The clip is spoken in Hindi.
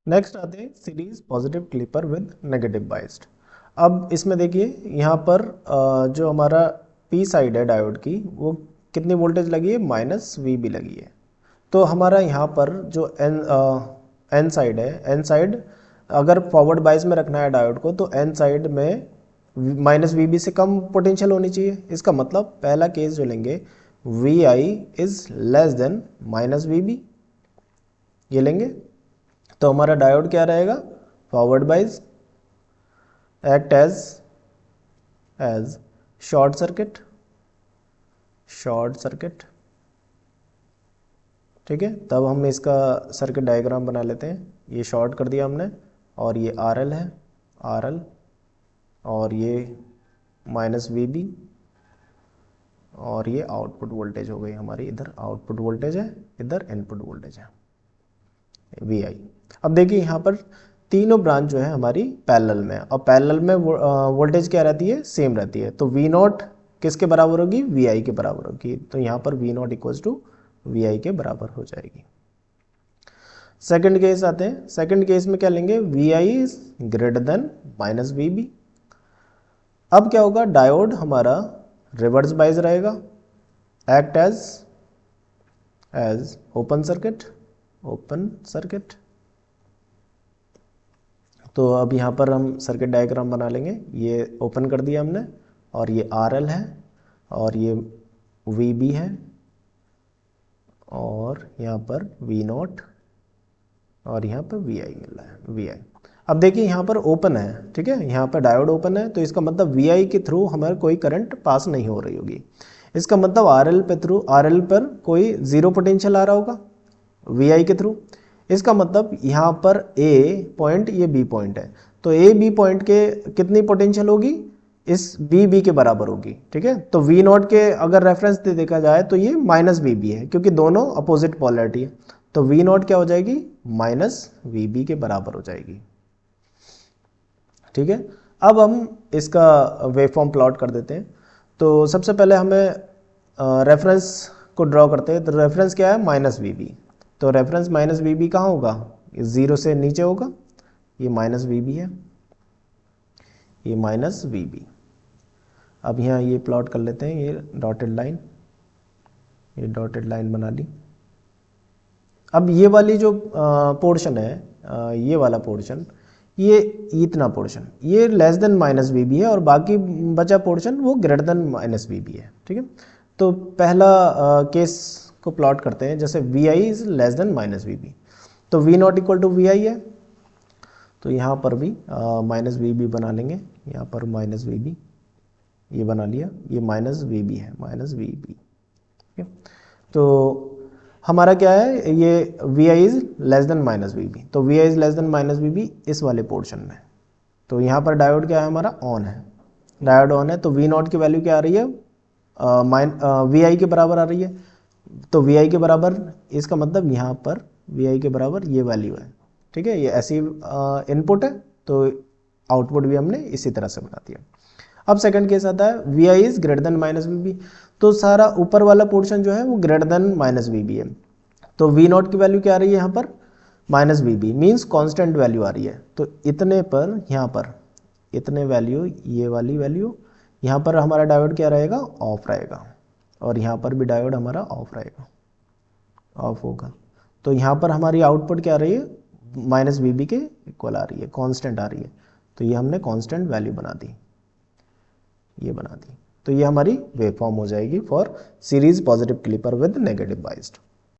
नेक्स्ट आते हैं series positive clipper with negative biased. अब इसमें देखिए यहाँ पर जो हमारा पी साइड है डायोड की वो कितनी वोल्टेज लगी है, माइनस वी बी लगी है। तो हमारा यहाँ पर जो एन साइड है, एन साइड अगर फॉरवर्ड बाइस में रखना है डायोड को तो एन साइड में माइनस वी बी से कम पोटेंशियल होनी चाहिए। इसका मतलब पहला केस जो लेंगे V I is less than minus V B, ये लेंगे तो हमारा डायोड क्या रहेगा, forward bias act as short circuit, short circuit. ठीक है, तब हम इसका सर्किट डायग्राम बना लेते हैं। ये शॉर्ट कर दिया हमने और ये आर एल है, आर एल, और ये माइनस वी बी, और ये आउटपुट वोल्टेज हो गई हमारी, इधर आउटपुट वोल्टेज है, इधर इनपुट वोल्टेज है वी आई। अब देखिए यहाँ पर तीनों ब्रांच जो है हमारी पैरेलल में, और पैरेलल में वोल्टेज क्या रहती है, सेम रहती है। तो वी नॉट किसके बराबर होगी, वी आई के बराबर होगी। तो यहाँ पर V naught equals to V I के बराबर हो जाएगी। सेकंड केस आते हैं। सेकंड केस में क्या लेंगे, V I is greater than minus V B. अब क्या होगा, डायोड हमारा रिवर्स बाइज रहेगा, act as open circuit, open circuit. तो अब यहाँ पर हम सर्किट डायग्राम बना लेंगे। ये ओपन कर दिया हमने, और ये आर एल है, और ये वी बी है, और यहाँ पर वी नॉट, और यहाँ पर वी आई मिल रहा है, वी आई। अब देखिए यहाँ पर ओपन है, ठीक है, यहाँ पर डायोड ओपन है, तो इसका मतलब वी आई के थ्रू हमारे कोई करंट पास नहीं हो रही होगी। इसका मतलब आर एल पे थ्रू, आर एल पर कोई जीरो पोटेंशियल आ रहा होगा वी आई के थ्रू। इसका मतलब यहाँ पर ए पॉइंट, ये बी पॉइंट है, तो ए बी पॉइंट के कितनी पोटेंशियल होगी, इस बी बी के बराबर होगी। ठीक है, तो वी नॉट के अगर रेफरेंस से देखा जाए तो ये माइनस बी बी है, क्योंकि दोनों अपोजिट पोलैरिटी है। तो वी नॉट क्या हो जाएगी, माइनस वी बी के बराबर हो जाएगी। ठीक है, अब हम इसका वेवफॉर्म प्लॉट कर देते हैं। तो सबसे पहले हमें रेफरेंस को ड्रॉ करते हैं। तो रेफरेंस क्या है, माइनस वी बी। तो रेफरेंस माइनस वी बी कहाँ होगा, जीरो से नीचे होगा, ये माइनस वी बी है, ये माइनस वी बी। अब यहाँ ये प्लॉट कर लेते हैं, ये डॉटेड लाइन, ये डॉटेड लाइन बना ली। अब ये वाली जो पोर्शन है, ये वाला पोर्शन, ये इतना पोर्शन ये less than minus V B है, और बाकी बचा पोर्शन वो greater than minus V B है। ठीक है, तो पहला केस को प्लॉट करते हैं। जैसे V I is less than minus V B, तो V naught equal to V I है, तो यहाँ पर भी माइनस वी बी बना लेंगे। यहाँ पर माइनस वी बी ये बना लिया, ये माइनस वी बी है, माइनस वी बी। ठीक है, तो हमारा क्या है, ये V I is less than minus V B, तो V I is less than minus V B इस वाले पोर्शन में। तो यहाँ पर डायोड क्या है, हमारा ऑन है, डायोड ऑन है, तो वी नॉट की वैल्यू क्या आ रही है, वी आई के बराबर आ रही है। तो वी आई के बराबर, इसका मतलब यहाँ पर वी आई के बराबर ये वैल्यू है। ठीक है, ये ऐसी इनपुट है, तो आउटपुट भी हमने इसी तरह से बना दिया। अब सेकंड केस आता है, V I is greater than minus V B, तो सारा ऊपर वाला पोर्शन जो है वो greater than minus V B है। तो वी नॉट की वैल्यू क्या आ रही है यहाँ पर, minus V B, means constant value आ रही है। तो इतने पर यहाँ पर इतने वैल्यू, ये वाली वैल्यू, यहाँ पर हमारा डायोड क्या रहेगा, ऑफ रहेगा, और यहाँ पर भी डायोड हमारा ऑफ रहेगा, ऑफ होगा। तो यहाँ पर हमारी आउटपुट क्या आ रही है, माइनस वी बी के इक्वल आ रही है, कांस्टेंट आ रही है। तो ये हमने कांस्टेंट वैल्यू बना दी, ये बना दी। तो ये हमारी वेव फॉर्म हो जाएगी for series positive clipper with negative biased.